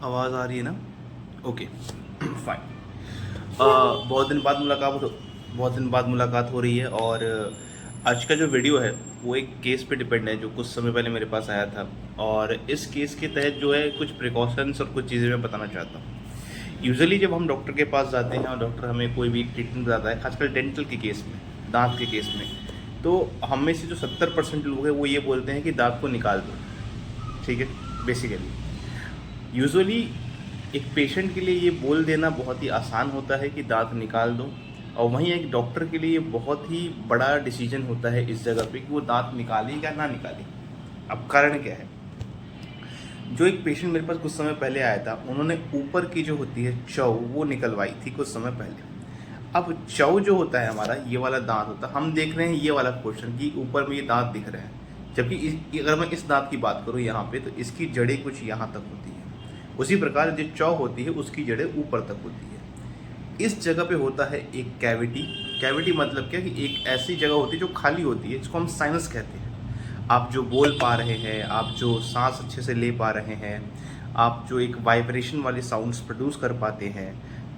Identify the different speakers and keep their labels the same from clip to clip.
Speaker 1: आवाज़ आ रही है ना? Okay fine. बहुत दिन बाद मुलाकात हो रही है और आज का जो वीडियो है वो एक केस पे डिपेंड है जो कुछ समय पहले मेरे पास आया था। और इस केस के तहत जो है कुछ प्रिकॉशंस और कुछ चीज़ें मैं बताना चाहता हूँ। यूजुअली जब हम डॉक्टर के पास जाते हैं और डॉक्टर हमें कोई भी ट्रीटमेंट बताता है, खासकर डेंटल के केस में, दांत के केस में, तो हम में से जो 70% लोग हैं वो ये बोलते हैं कि दांत को निकाल दो। ठीक है, बेसिकली यूजुअली एक पेशेंट के लिए ये बोल देना बहुत ही आसान होता है कि दांत निकाल दो, और वहीं एक डॉक्टर के लिए ये बहुत ही बड़ा डिसीजन होता है इस जगह पे कि वो दांत निकाले या ना निकाले। अब कारण क्या है? जो एक पेशेंट मेरे पास कुछ समय पहले आया था, उन्होंने ऊपर की जो होती है चौ वो निकलवाई थी कुछ समय पहले। अब चौ जो होता है हमारा, ये वाला दांत होता है, हम देख रहे हैं ये वाला पोर्शन कि ऊपर में ये दांत दिख रहे हैं, जबकि अगर मैं इस दांत की बात करूँ यहाँ पे, तो इसकी जड़ें कुछ यहाँ तक होती है। उसी प्रकार जो चौ होती है उसकी जड़ें ऊपर तक होती है। इस जगह पे होता है एक कैविटी। कैविटी मतलब क्या कि एक ऐसी जगह होती है जो खाली होती है, जिसको हम साइनस कहते हैं। आप जो बोल पा रहे हैं, आप जो सांस अच्छे से ले पा रहे हैं, आप जो एक वाइब्रेशन वाले साउंड्स प्रोड्यूस कर पाते हैं,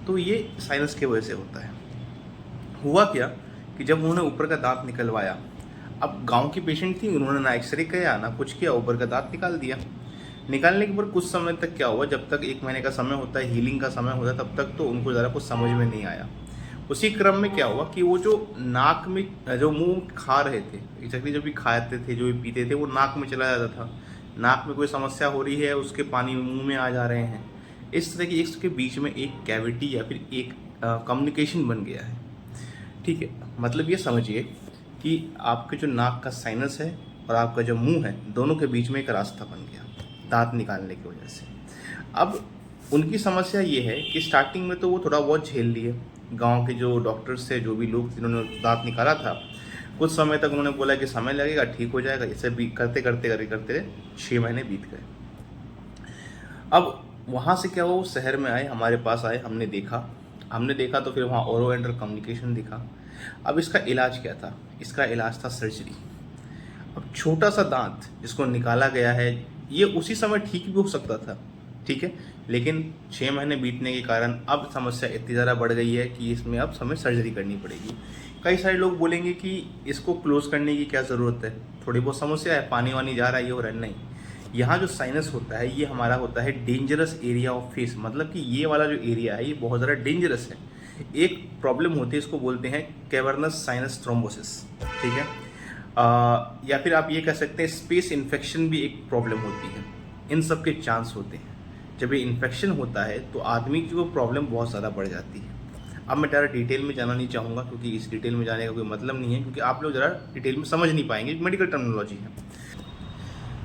Speaker 1: तो ये साइनस की वजह से होता है। हुआ क्या कि जब उन्होंने ऊपर का दांत निकलवाया, अब गांव की पेशेंट थी, उन्होंने ना एक्सरे किया ना कुछ किया, ऊपर का दांत निकाल दिया। निकालने के बाद कुछ समय तक क्या हुआ, जब तक 1 महीने का समय होता है, हीलिंग का समय होता है, तब तक तो उनको ज़रा कुछ समझ में नहीं आया। उसी क्रम में क्या हुआ कि वो जो नाक में, जो मुंह खा रहे थे, एक्जैक्टली जब भी खाते थे, जो भी पीते थे, वो नाक में चला जाता था। नाक में कोई समस्या हो रही है, उसके पानी मुंह में आ जा रहे हैं। इस तरह की इसके बीच में एक कैविटी या फिर एक कम्युनिकेशन बन गया है। ठीक है, मतलब ये समझिए कि आपके जो नाक का साइनस है और आपका जो मुंह है, दोनों के बीच में एक रास्ता बन गया दांत निकालने की वजह से। अब उनकी समस्या ये है कि स्टार्टिंग में तो वो थोड़ा बहुत झेल लिए। गांव के जो डॉक्टर्स थे, जो भी लोग जिन्होंने दांत निकाला था, कुछ समय तक उन्होंने बोला कि समय लगेगा, ठीक हो जाएगा। इसे भी करते करते करते करते 6 महीने बीत गए। अब वहाँ से क्या हुआ, वो शहर में आए, हमारे पास आए, हमने देखा तो फिर वहाँ ओरो एंडर कम्युनिकेशन दिखा। अब इसका इलाज क्या था? इसका इलाज था सर्जरी। अब छोटा सा दांत जिसको निकाला गया है, ये उसी समय ठीक भी हो सकता था, ठीक है, लेकिन 6 महीने बीतने के कारण अब समस्या इतनी ज़्यादा बढ़ गई है कि इसमें अब हमें सर्जरी करनी पड़ेगी। कई सारे लोग बोलेंगे कि इसको क्लोज करने की क्या ज़रूरत है, थोड़ी बहुत समस्या है, पानी वानी जा रहा है, ये हो रहा है। नहीं, यहाँ जो साइनस होता है ये हमारा होता है डेंजरस एरिया ऑफ फेस, मतलब कि ये वाला जो एरिया है ये बहुत ज़्यादा डेंजरस है। एक प्रॉब्लम होती है, इसको बोलते हैं कैवर्नस साइनस थ्रोम्बोसिस। ठीक है, या फिर आप ये कह सकते हैं स्पेस इन्फेक्शन भी एक प्रॉब्लम होती है। इन सब के चांस होते हैं। जब ये इन्फेक्शन होता है तो आदमी की वो प्रॉब्लम बहुत ज़्यादा बढ़ जाती है। अब मैं ज़्यादा डिटेल में जाना नहीं चाहूँगा, क्योंकि इस डिटेल में जाने का कोई मतलब नहीं है, क्योंकि आप लोग ज़रा डिटेल में समझ नहीं पाएंगे, मेडिकल टर्मिनोलॉजी है।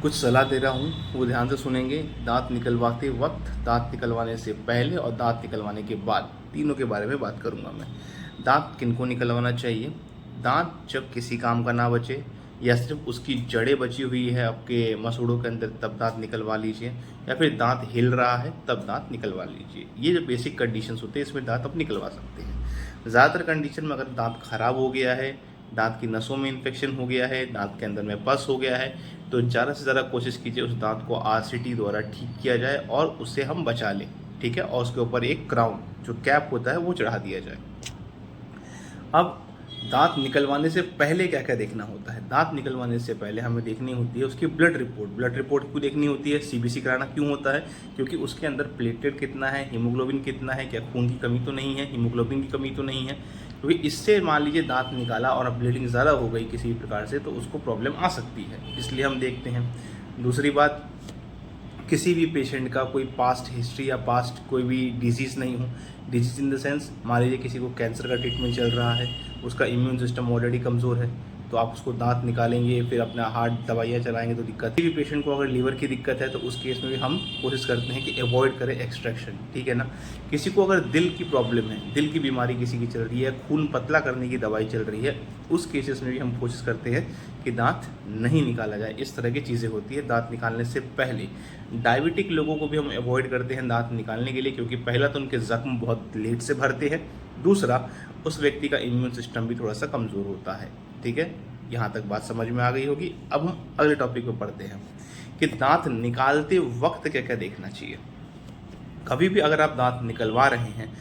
Speaker 1: कुछ सलाह दे रहा हूँ, वो ध्यान से सुनेंगे। दांत निकलवाते वक्त, दांत निकलवाने से पहले और दांत निकलवाने के बाद, तीनों के बारे में बात करूँगा मैं। दांत किनको निकलवाना चाहिए? दांत जब किसी काम का ना बचे, या सिर्फ उसकी जड़ें बची हुई है आपके मसूड़ों के अंदर, तब दांत निकलवा लीजिए। या फिर दांत हिल रहा है तब दांत निकलवा लीजिए। ये जो बेसिक कंडीशंस होते हैं, इसमें दांत आप निकलवा सकते हैं। ज़्यादातर कंडीशन में अगर दांत खराब हो गया है, दांत की नसों में इन्फेक्शन हो गया है, दांत के अंदर में पस हो गया है, तो ज़्यादा से ज़्यादा कोशिश कीजिए उस दांत को आरसीटी द्वारा ठीक किया जाए और उससे हम बचा लें। ठीक है, और उसके ऊपर एक क्राउन जो कैप होता है वो चढ़ा दिया जाए। अब दांत निकलवाने से पहले क्या क्या देखना होता है? दांत निकलवाने से पहले हमें देखनी होती है उसकी ब्लड रिपोर्ट। ब्लड रिपोर्ट क्यों देखनी होती है? सीबीसी कराना क्यों होता है? क्योंकि उसके अंदर प्लेटलेट कितना है, हीमोग्लोबिन कितना है, क्या खून की कमी तो नहीं है, हीमोग्लोबिन की कमी तो नहीं है। क्योंकि इससे मान लीजिए दांत निकाला और अब ब्लीडिंग ज़्यादा हो गई किसी भी प्रकार से, तो उसको प्रॉब्लम आ सकती है, इसलिए हम देखते हैं। दूसरी बात, किसी भी पेशेंट का कोई पास्ट हिस्ट्री या पास्ट कोई भी डिजीज़ नहीं हो। डिजीज़ इन द सेंस, मान लीजिए किसी को कैंसर का ट्रीटमेंट चल रहा है, उसका इम्यून सिस्टम ऑलरेडी कमज़ोर है, तो आप उसको दांत निकालेंगे, फिर अपना हार्ट दवाइयाँ चलाएंगे तो दिक्कत। किसी भी पेशेंट को अगर लीवर की दिक्कत है, तो उस केस में भी हम कोशिश करते हैं कि अवॉइड करें एक्सट्रैक्शन। ठीक है ना। किसी को अगर दिल की प्रॉब्लम है, दिल की बीमारी किसी की चल रही है, खून पतला करने की दवाई चल रही है, उस केसेस में भी हम कोशिश करते हैं कि दांत नहीं निकाला जाए। इस तरह की चीज़ें होती है दांत निकालने से पहले। डायबिटिक लोगों को भी हम अवॉइड करते हैं दांत निकालने के लिए, क्योंकि पहला तो उनके ज़ख्म बहुत लेट से भरते हैं, दूसरा उस व्यक्ति का इम्यून सिस्टम भी थोड़ा सा कमज़ोर होता है। ठीक है, यहाँ तक बात समझ में आ गई होगी। अब हम अगले टॉपिक पर पढ़ते हैं कि दांत निकालते वक्त क्या क्या देखना चाहिए। कभी भी अगर आप दांत निकलवा रहे हैं,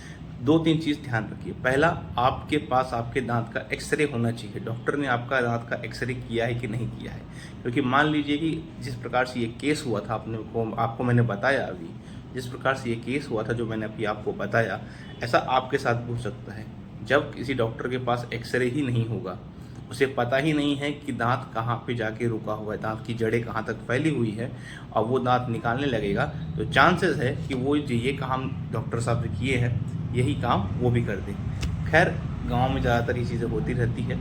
Speaker 1: 2-3 चीज़ ध्यान रखिए। पहला, आपके पास आपके दांत का एक्सरे होना चाहिए। डॉक्टर ने आपका दांत का एक्सरे किया है कि नहीं किया है, क्योंकि मान लीजिए कि जिस प्रकार से ये केस हुआ था, आपको मैंने बताया अभी, जिस प्रकार से ये केस हुआ था जो मैंने अभी आपको बताया, ऐसा आपके साथ भी हो सकता है। जब किसी डॉक्टर के पास एक्सरे ही नहीं होगा, उसे पता ही नहीं है कि दांत कहाँ पे जाके रुका हुआ है, दांत की जड़ें कहाँ तक फैली हुई है, और वो दांत निकालने लगेगा, तो चांसेस है कि वो जो ये काम डॉक्टर साहब ने किए हैं, यही काम वो भी कर दें। खैर, गांव में ज़्यादातर ये चीज़ें होती रहती है।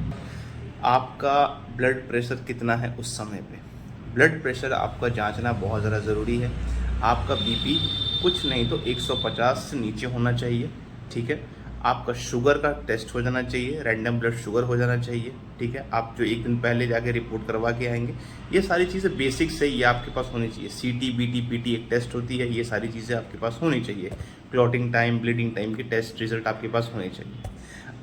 Speaker 1: आपका ब्लड प्रेशर कितना है उस समय पे, ब्लड प्रेशर आपका जांचना बहुत ज़्यादा ज़रूरी है। आपका बीपी कुछ नहीं तो 150 से नीचे होना चाहिए, ठीक है। आपका शुगर का टेस्ट हो जाना चाहिए, रैंडम ब्लड शुगर हो जाना चाहिए, ठीक है। आप जो एक दिन पहले जाके रिपोर्ट करवा के आएंगे, ये सारी चीज़ें बेसिक से ये आपके पास होनी चाहिए। सीटी, बीटी, पीटी एक टेस्ट होती है, ये सारी चीज़ें आपके पास होनी चाहिए। क्लॉटिंग टाइम, ब्लीडिंग टाइम के टेस्ट रिजल्ट आपके पास होने चाहिए।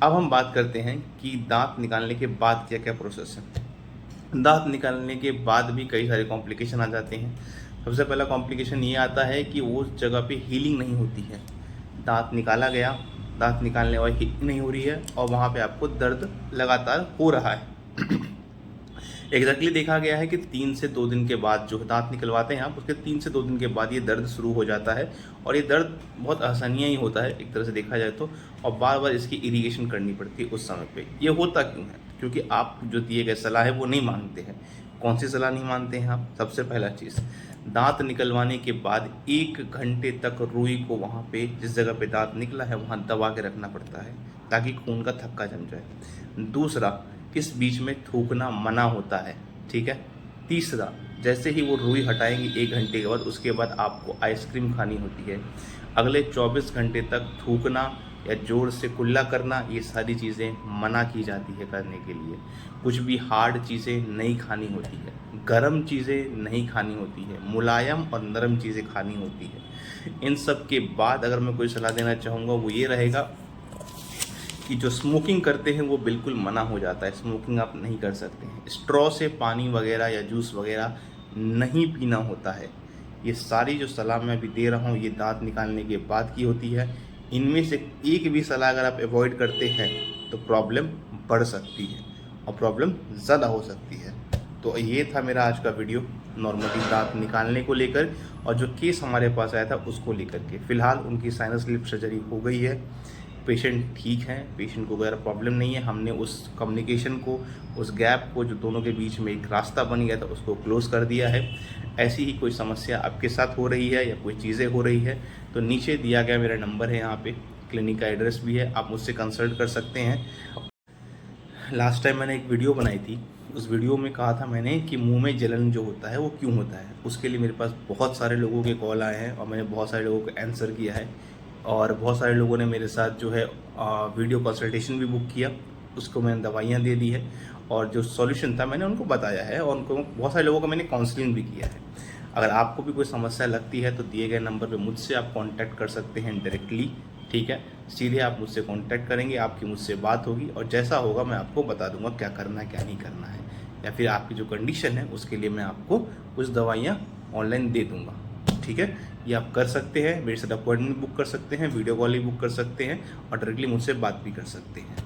Speaker 1: अब हम बात करते हैं कि दांत निकालने के बाद क्या क्या प्रोसेस है। दांत निकालने के बाद भी कई सारे कॉम्प्लिकेशन आ जाते हैं। सबसे पहला कॉम्प्लिकेशन ये आता है कि वो जगह पे हीलिंग नहीं होती है। दांत निकाला गया, दांत निकालने वाली हीलिंग नहीं हो रही है, और वहाँ पे आपको दर्द लगातार हो रहा है। एग्जैक्टली देखा गया है कि 3 से 2 दिन के बाद जो दांत निकलवाते हैं आप, उसके 3 से 2 दिन के बाद ये दर्द शुरू हो जाता है, और ये दर्द बहुत असहनीय ही होता है एक तरह से देखा जाए तो, और बार बार इसकी इरिगेशन करनी पड़ती है उस समय पे। ये होता क्यों है? क्योंकि आप जो दिए गए सलाह है वो नहीं मानते हैं। कौन सी सलाह नहीं मानते हैं आप? सबसे पहला चीज़, दांत निकलवाने के बाद 1 घंटे तक रुई को वहाँ पे जिस जगह पे दांत निकला है वहाँ दबा के रखना पड़ता है, ताकि खून का थक्का जम जाए। दूसरा, इस बीच में थूकना मना होता है, ठीक है। तीसरा, जैसे ही वो रुई हटाएंगे 1 घंटे के बाद, उसके बाद आपको आइसक्रीम खानी होती है। अगले 24 घंटे तक थूकना या जोर से कुल्ला करना, ये सारी चीज़ें मना की जाती है करने के लिए। कुछ भी हार्ड चीज़ें नहीं खानी होती है, गर्म चीज़ें नहीं खानी होती है, मुलायम और नरम चीज़ें खानी होती है। इन सब के बाद अगर मैं कोई सलाह देना चाहूँगा वो ये रहेगा कि जो स्मोकिंग करते हैं वो बिल्कुल मना हो जाता है। स्मोकिंग आप नहीं कर सकते हैं। स्ट्रॉ से पानी वगैरह या जूस वगैरह नहीं पीना होता है। ये सारी जो सलाह मैं अभी दे रहा हूँ ये दांत निकालने के बाद की होती है। इनमें से एक भी सलाह अगर आप अवॉइड करते हैं तो प्रॉब्लम बढ़ सकती है, और प्रॉब्लम ज़्यादा हो सकती है। तो ये था मेरा आज का वीडियो नॉर्मली दांत निकालने को लेकर, और जो केस हमारे पास आया था उसको लेकर के। फ़िलहाल उनकी साइनस लिप सर्जरी हो गई है, पेशेंट ठीक है, पेशेंट को वगैरह प्रॉब्लम नहीं है। हमने उस कम्युनिकेशन को, उस गैप को जो दोनों के बीच में एक रास्ता बन गया था, उसको क्लोज़ कर दिया है। ऐसी ही कोई समस्या आपके साथ हो रही है या कोई चीज़ें हो रही है तो नीचे दिया गया मेरा नंबर है, यहाँ पे क्लिनिक का एड्रेस भी है, आप मुझसे कंसल्ट कर सकते हैं। लास्ट टाइम मैंने एक वीडियो बनाई थी, उस वीडियो में कहा था मैंने कि मुंह में जलन जो होता है वो क्यों होता है। उसके लिए मेरे पास बहुत सारे लोगों के कॉल आए हैं और मैंने बहुत सारे लोगों को आंसर किया है, और बहुत सारे लोगों ने मेरे साथ जो है वीडियो कंसल्टेशन भी बुक किया, उसको मैंने दवाइयाँ दे दी है, और जो सॉल्यूशन था मैंने उनको बताया है, और उनको बहुत सारे लोगों को मैंने काउंसलिंग भी किया है। अगर आपको भी कोई समस्या लगती है तो दिए गए नंबर पे मुझसे आप कांटेक्ट कर सकते हैं डायरेक्टली, ठीक है। सीधे आप मुझसे कांटेक्ट करेंगे, आपकी मुझसे बात होगी, और जैसा होगा मैं आपको बता दूंगा क्या करना है क्या नहीं करना है, या फिर आपकी जो कंडीशन है उसके लिए मैं आपको कुछ दवाइयाँ ऑनलाइन दे दूँगा, ठीक है। ये आप कर सकते हैं, मेरे साथ अपॉइंटमेंट बुक कर सकते हैं, वीडियो कॉल भी बुक कर सकते हैं, और डायरेक्टली मुझसे बात भी कर सकते हैं।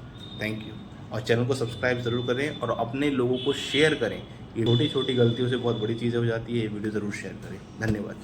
Speaker 1: Thank you. और चैनल को सब्सक्राइब ज़रूर करें और अपने लोगों को शेयर करें। ये छोटी छोटी गलतियों से बहुत बड़ी चीज़ें हो जाती है, ये वीडियो ज़रूर शेयर करें। धन्यवाद।